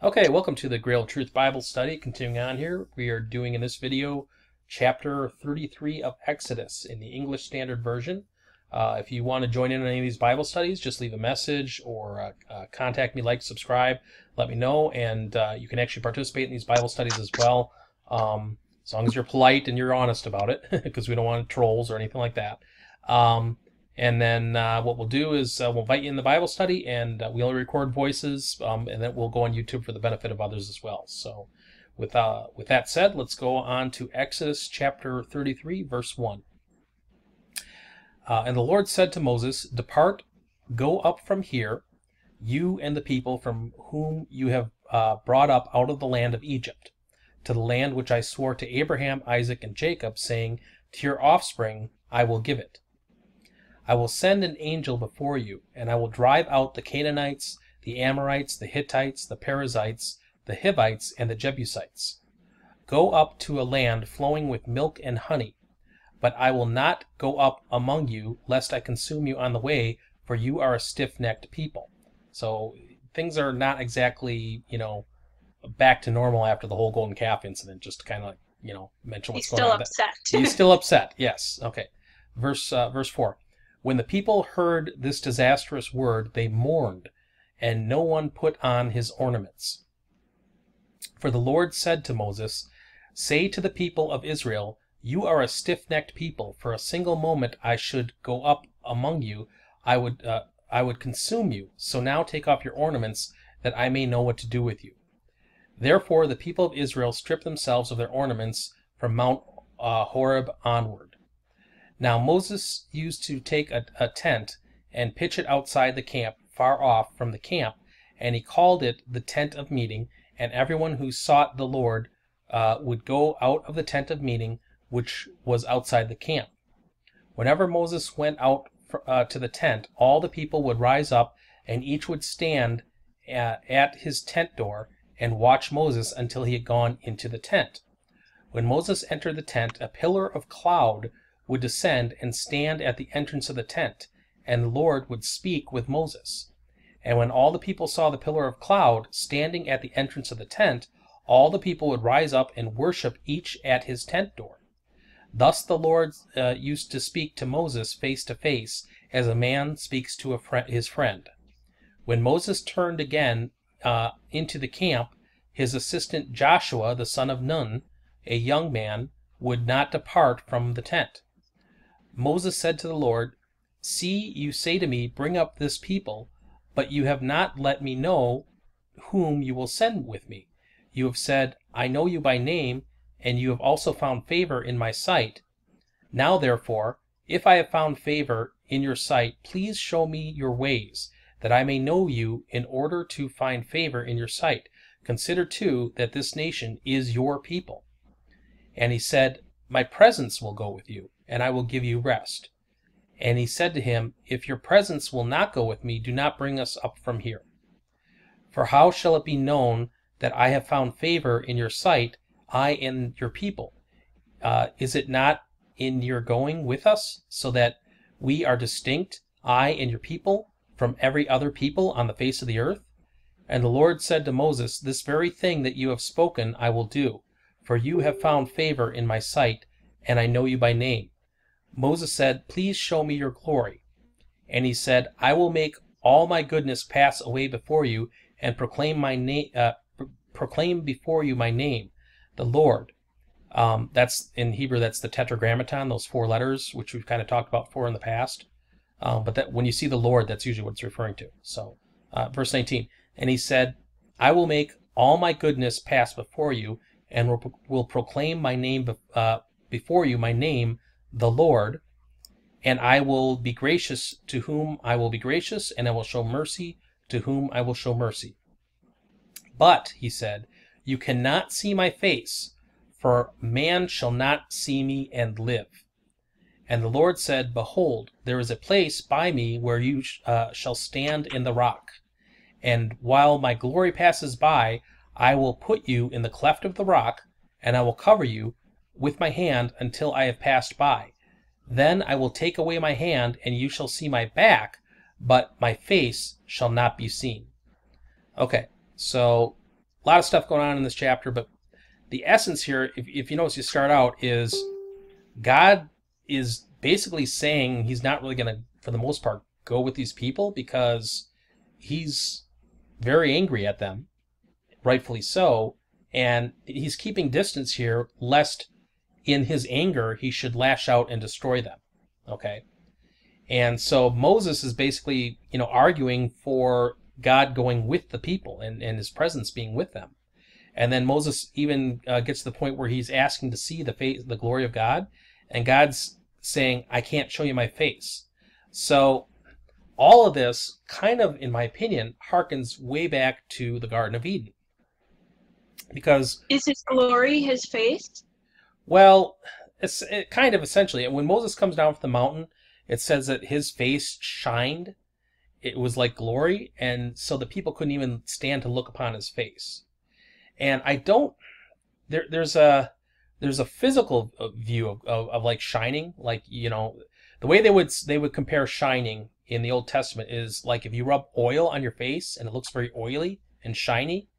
Okay, welcome to the Grail Truth Bible Study. Continuing on here, we are doing in this video chapter 33 of Exodus in the English Standard Version. If you want to join in on any of these Bible studies, just leave a message or contact me, like, subscribe, let me know, and you can actually participate in these Bible studies as well, as long as you're polite and you're honest about it, because we don't want trolls or anything like that. And then what we'll do is we'll invite you in the Bible study, and we only record voices, and then we'll go on YouTube for the benefit of others as well. So with that said, let's go on to Exodus chapter 33, verse 1. And the Lord said to Moses, "Depart, go up from here, you and the people from whom you have brought up out of the land of Egypt, to the land which I swore to Abraham, Isaac, and Jacob, saying, to your offspring I will give it. I will send an angel before you, and I will drive out the Canaanites, the Amorites, the Hittites, the Perizzites, the Hivites, and the Jebusites. Go up to a land flowing with milk and honey, but I will not go up among you, lest I consume you on the way, for you are a stiff-necked people." So things are not exactly, back to normal after the whole golden calf incident, just to kind of, mention what's going on. He's still upset. He's still upset, yes. Okay. Verse 4. When the people heard this disastrous word, they mourned, and no one put on his ornaments. For the Lord said to Moses, "Say to the people of Israel, you are a stiff-necked people. For a single moment I should go up among you, I would consume you. So now take off your ornaments, that I may know what to do with you." Therefore the people of Israel stripped themselves of their ornaments from Mount Horeb onward. Now Moses used to take a tent and pitch it outside the camp, far off from the camp, and he called it the tent of meeting, and everyone who sought the Lord would go out of the tent of meeting, which was outside the camp. Whenever Moses went out to the tent, all the people would rise up, and each would stand at his tent door and watch Moses until he had gone into the tent. When Moses entered the tent, a pillar of cloud would descend and stand at the entrance of the tent, and the Lord would speak with Moses. And when all the people saw the pillar of cloud standing at the entrance of the tent, all the people would rise up and worship each at his tent door. Thus the Lord used to speak to Moses face to face, as a man speaks to his friend. When Moses turned again into the camp, his assistant Joshua, the son of Nun, a young man, would not depart from the tent. Moses said to the Lord, "See, you say to me, bring up this people, but you have not let me know whom you will send with me. You have said, I know you by name, and you have also found favor in my sight. Now therefore, if I have found favor in your sight, please show me your ways, that I may know you in order to find favor in your sight. Consider too that this nation is your people." And he said, "My presence will go with you, and I will give you rest." And he said to him, "If your presence will not go with me, do not bring us up from here. For how shall it be known that I have found favor in your sight, I and your people? Is it not in your going with us, so that we are distinct, I and your people, from every other people on the face of the earth?" And the Lord said to Moses, "This very thing that you have spoken I will do, for you have found favor in my sight, and I know you by name." Moses said, "Please show me your glory." And he said, "I will make all my goodness pass away before you, and proclaim before you my name, the Lord." That's in Hebrew. That's the Tetragrammaton, those four letters, which we've kind of talked about before in the past. But that when you see the Lord, that's usually what it's referring to. So, verse 19. And he said, "I will make all my goodness pass before you, and will proclaim my name before you my name, the Lord, and I will be gracious to whom I will be gracious, and I will show mercy to whom I will show mercy. But," he said, "you cannot see my face, for man shall not see me and live." And the Lord said, "Behold, there is a place by me where you shall stand in the rock. And while my glory passes by, I will put you in the cleft of the rock, and I will cover you with my hand until I have passed by. Then I will take away my hand, and you shall see my back, but my face shall not be seen." Okay, so a lot of stuff going on in this chapter, but the essence here, if you notice, you start out is God is basically saying he's not really going to, for the most part, go with these people because he's very angry at them, rightfully so, and he's keeping distance here lest in his anger he should lash out and destroy them. Okay? And so Moses is basically, arguing for God going with the people and his presence being with them. And then Moses even gets to the point where he's asking to see the glory of God, and God's saying, I can't show you my face. So all of this kind of, in my opinion, harkens way back to the Garden of Eden. Because is his glory his face? Well, it's kind of essentially. When Moses comes down from the mountain, it says that his face shined. It was like glory, and so the people couldn't even stand to look upon his face. And I don't. There's a physical view of like shining, like the way they would compare shining in the Old Testament is like if you rub oil on your face and it looks very oily and shiny,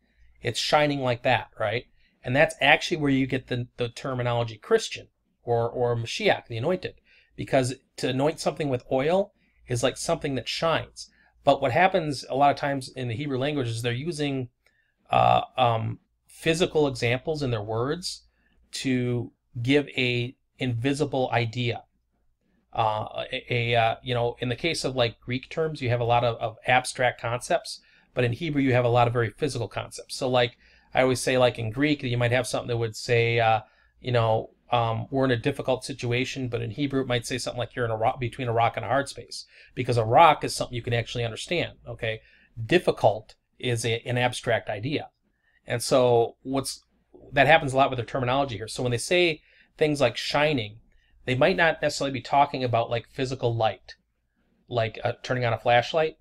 it's shining like that, right? And that's actually where you get the terminology Christian or Mashiach, the anointed, because to anoint something with oil is like something that shines. But what happens a lot of times in the Hebrew language is they're using physical examples in their words to give a invisible idea. In the case of like Greek terms, you have a lot of abstract concepts, but in Hebrew you have a lot of very physical concepts. So like I always say, like in Greek, you might have something that would say, we're in a difficult situation, but in Hebrew it might say something like you're in a rock, between a rock and a hard space, because a rock is something you can actually understand. Okay, difficult is an abstract idea, and so that happens a lot with their terminology here. So when they say things like shining, they might not necessarily be talking about like physical light, like turning on a flashlight,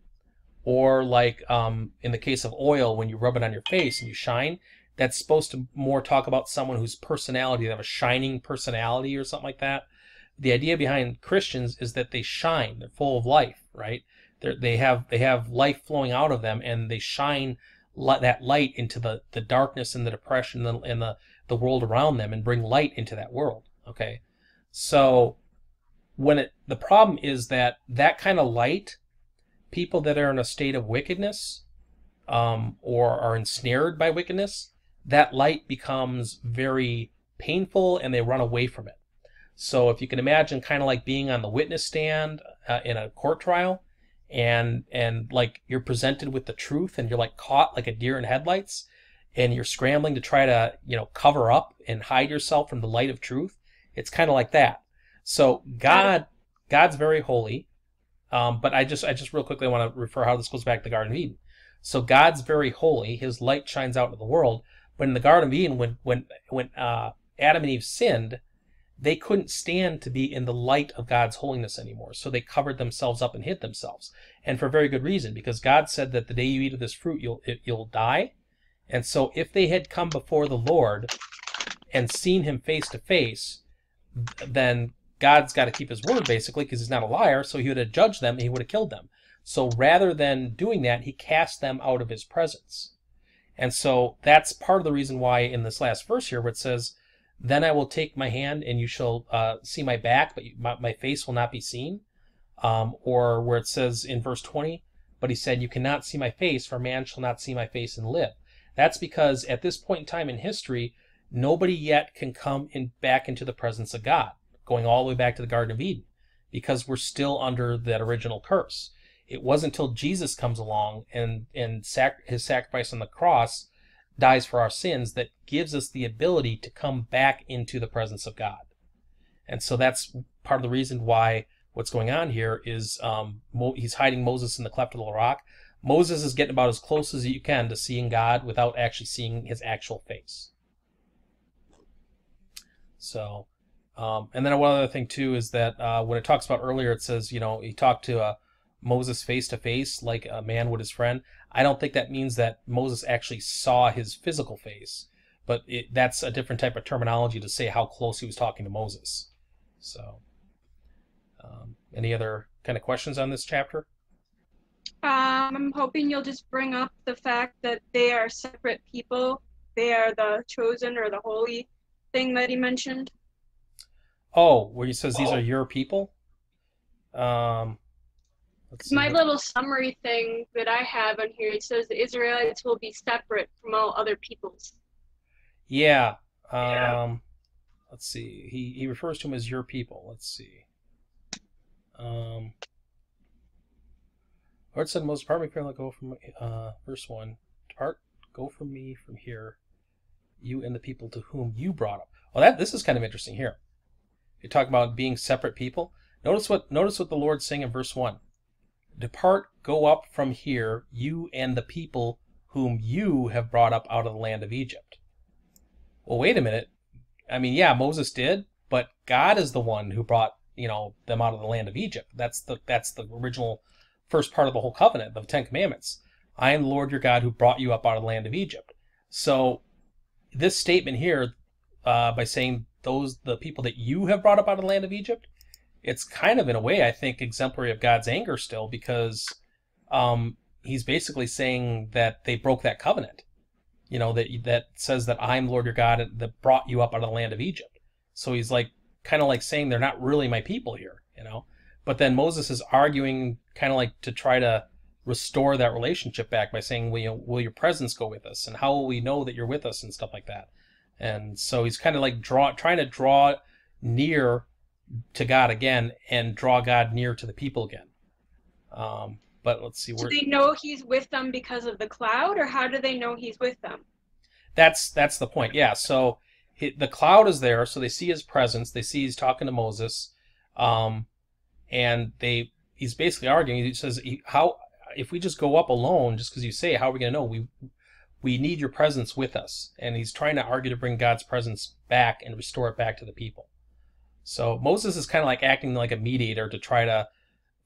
or like in the case of oil, when you rub it on your face and you shine, that's supposed to more talk about someone whose personality, they have a shining personality or something like that. The idea behind Christians is that they shine, they're full of life, right? They have life flowing out of them, and they shine that light into the darkness and the depression and the world around them, and bring light into that world. Okay, so the problem is that kind of light, people that are in a state of wickedness, or are ensnared by wickedness, that light becomes very painful and they run away from it. So if you can imagine kind of like being on the witness stand in a court trial, and like you're presented with the truth and you're like caught like a deer in headlights, and you're scrambling to try to cover up and hide yourself from the light of truth. It's kind of like that. So God's very holy, but I just real quickly want to refer how this goes back to the Garden of Eden. So God's very holy, his light shines out into the world, but in the Garden of Eden, when Adam and Eve sinned, they couldn't stand to be in the light of God's holiness anymore. So they covered themselves up and hid themselves. And for a very good reason, because God said that the day you eat of this fruit, you'll die. And so if they had come before the Lord and seen him face to face, then God's got to keep his word, basically, because he's not a liar, so he would have judged them and he would have killed them. So rather than doing that, he cast them out of his presence. And so that's part of the reason why in this last verse here, where it says, then I will take my hand and you shall see my back, but my face will not be seen. Or where it says in verse 20, but he said, you cannot see my face, for man shall not see my face and live. That's because at this point in time in history, nobody yet can come back into the presence of God, going all the way back to the Garden of Eden, because we're still under that original curse. It wasn't until Jesus comes along and his sacrifice on the cross dies for our sins that gives us the ability to come back into the presence of God. And so that's part of the reason why what's going on here is he's hiding Moses in the cleft of the rock. Moses is getting about as close as you can to seeing God without actually seeing his actual face. So, and then one other thing too is that when it talks about earlier, it says, he talked to Moses face to face like a man would his friend. I don't think that means that Moses actually saw his physical face, but that's a different type of terminology to say how close he was talking to Moses. So, any other kind of questions on this chapter? I'm hoping you'll just bring up the fact that they are separate people. They are the chosen or the holy thing that he mentioned. Oh, where he says these are your people. Um, let's see My what. little summary thing that I have on here, it says the Israelites will be separate from all other peoples. Yeah. Let's see. He refers to them as your people. Let's see. Um, Lord said, Moses, depart me from let go from verse 1. Depart, go from me from here, you and the people to whom you brought up. Well, this is kind of interesting here. You talk about being separate people. Notice what the Lord's saying in verse 1. Depart, go up from here, you and the people whom you have brought up out of the land of Egypt. Well, wait a minute. I mean, yeah, Moses did, but God is the one who brought, them out of the land of Egypt. That's the original first part of the whole covenant, the Ten Commandments. I am the Lord your God who brought you up out of the land of Egypt. So this statement here, by saying the people that you have brought up out of the land of Egypt, it's kind of, in a way, I think, exemplary of God's anger still, because he's basically saying that they broke that covenant. That says that I'm Lord your God that brought you up out of the land of Egypt. So he's kind of like saying they're not really my people here, But then Moses is arguing kind of like to try to restore that relationship back by saying, will your presence go with us? And how will we know that you're with us and stuff like that? And so he's kind of like trying to draw near to God again and draw God near to the people again. But let's see. Do they know he's with them because of the cloud, or how do they know he's with them? That's the point. Yeah. So the cloud is there, so they see his presence. They see he's talking to Moses, and he's basically arguing. He says, "How if we just go up alone, just because you say, how are we going to know? We need your presence with us." And he's trying to argue to bring God's presence back and restore it back to the people. So Moses is kind of like acting like a mediator to try to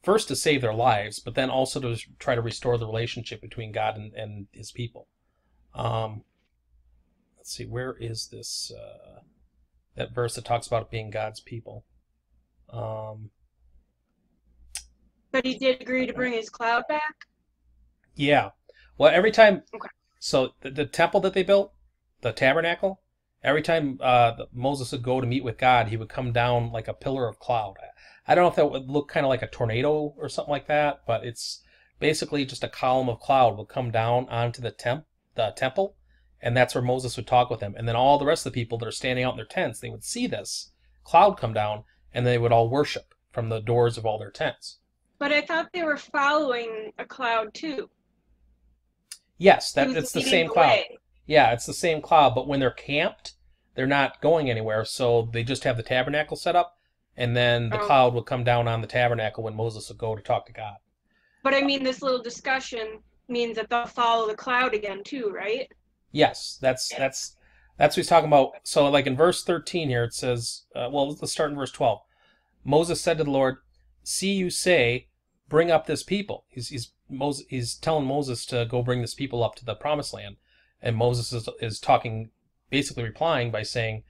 first to save their lives, but then also to try to restore the relationship between God and his people. Let's see, where is this, that verse that talks about it being God's people? But he did agree to bring his cloud back? Yeah. Well, every time, okay. So the temple that they built, the tabernacle, every time Moses would go to meet with God, he would come down like a pillar of cloud. I don't know if that would look kind of like a tornado or something like that, but it's basically just a column of cloud will come down onto the temple, and that's where Moses would talk with them. And then all the rest of the people that are standing out in their tents, they would see this cloud come down, and they would all worship from the doors of all their tents. But I thought they were following a cloud too. Yes, it's the same cloud. Yeah, it's the same cloud, but when they're camped, they're not going anywhere, so they just have the tabernacle set up, and then the cloud will come down on the tabernacle when Moses will go to talk to God. But I mean, this little discussion means that they'll follow the cloud again too, right? Yes, that's what he's talking about. So like in verse 13 here, it says, let's start in verse 12. Moses said to the Lord, "See, you say, bring up this people." He's telling Moses to go bring this people up to the promised land. And Moses is talking, basically replying by saying,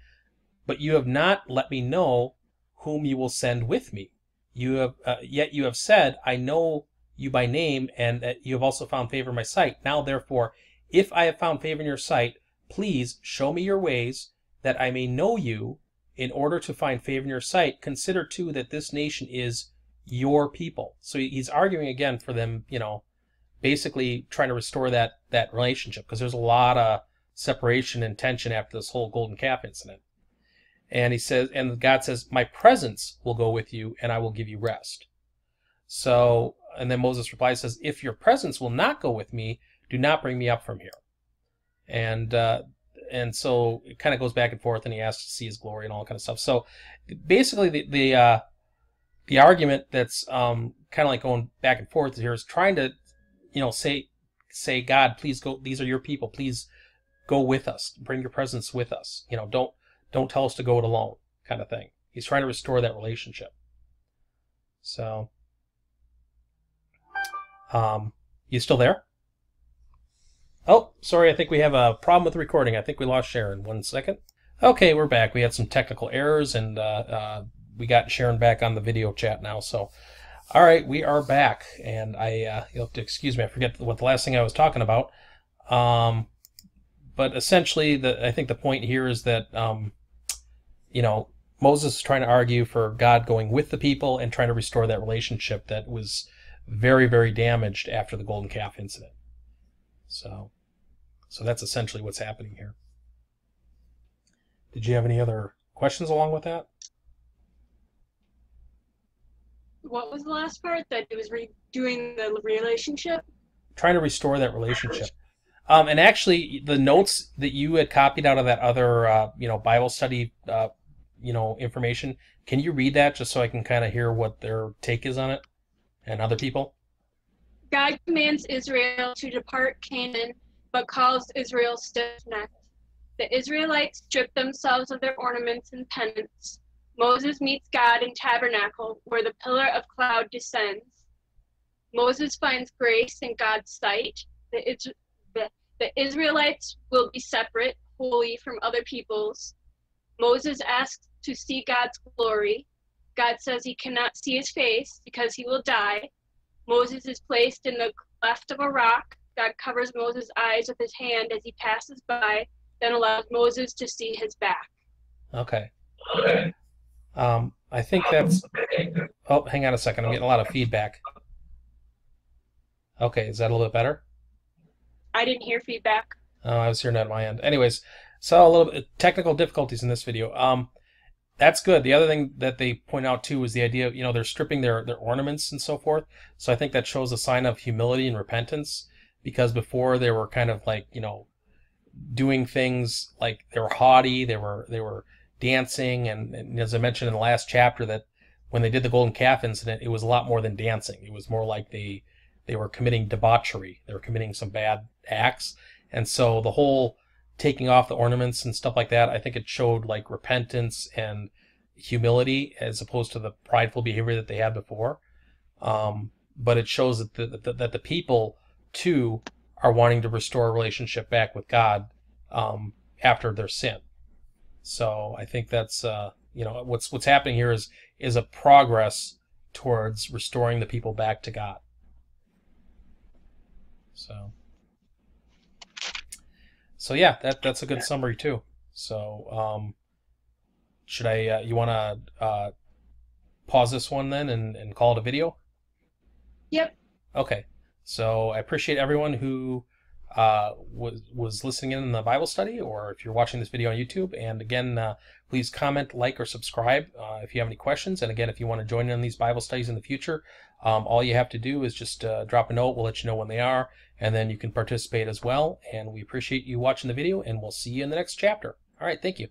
"But you have not let me know whom you will send with me. Yet you have said, I know you by name, and that you have also found favor in my sight. Now, therefore, if I have found favor in your sight, please show me your ways, that I may know you. In order to find favor in your sight, consider too that this nation is your people." So he's arguing again for them, basically trying to restore that relationship, because there's a lot of separation and tension after this whole golden calf incident. And he says, and God says, "My presence will go with you, and I will give you rest." So, and then Moses replies, says, "If your presence will not go with me, do not bring me up from here." And so it kind of goes back and forth, and he asks to see his glory and all that kind of stuff. So basically, the argument that's kind of like going back and forth here is trying to, say, "God, please go. These are your people. Please go with us. Bring your presence with us. Don't tell us to go it alone," kind of thing. He's trying to restore that relationship. So, you still there? Oh, sorry, I think we have a problem with the recording. I think we lost Sharon. 1 second. Okay, we're back. We had some technical errors, and we got Sharon back on the video chat now. So, All right, we are back, and you'll have to excuse me. I forget what the last thing I was talking about. But essentially, I think the point here is that Moses is trying to argue for God going with the people and trying to restore that relationship that was very, very damaged after the golden calf incident. So that's essentially what's happening here. Did you have any other questions along with that? What was the last part? That it was redoing the relationship? Trying to restore that relationship. And actually, the notes that you had copied out of that other, Bible study, information, can you read that just so I can kind of hear what their take is on it and other people? God commands Israel to depart Canaan, but calls Israel stiff-necked. The Israelites strip themselves of their ornaments and penance. Moses meets God in tabernacle, where the pillar of cloud descends. Moses finds grace in God's sight. The Israelites will be separate, holy from other peoples. Moses asks to see God's glory. God says he cannot see his face because he will die. Moses is placed in the cleft of a rock. God covers Moses' eyes with his hand as he passes by, then allows Moses to see his back. Okay. I think that's... Oh, hang on a second. I'm getting a lot of feedback. Okay, is that a little bit better? I didn't hear feedback. Oh, I was hearing that on my end. Anyways, so a little bit technical difficulties in this video. That's good. The other thing that they point out too is the idea of, they're stripping their ornaments and so forth. So I think that shows a sign of humility and repentance, because before they were kind of like, doing things like they were haughty, they were dancing, and as I mentioned in the last chapter, that when they did the golden calf incident, it was a lot more than dancing. It was more like they were committing debauchery. They were committing some bad acts. And so the whole taking off the ornaments and stuff like that, I think it showed like repentance and humility as opposed to the prideful behavior that they had before. But it shows that the people too are wanting to restore a relationship back with God after their sin. So I think that's what's happening here is a progress towards restoring the people back to God. So yeah, that's a good summary too. So should you want to pause this one then and call it a video? Yep. Okay. So I appreciate everyone who was listening in the Bible study, or if you're watching this video on YouTube. And again, please comment, like, or subscribe if you have any questions. And again, if you want to join in these Bible studies in the future, all you have to do is just drop a note. We'll let you know when they are, and then you can participate as well. And we appreciate you watching the video, and we'll see you in the next chapter. All right, thank you.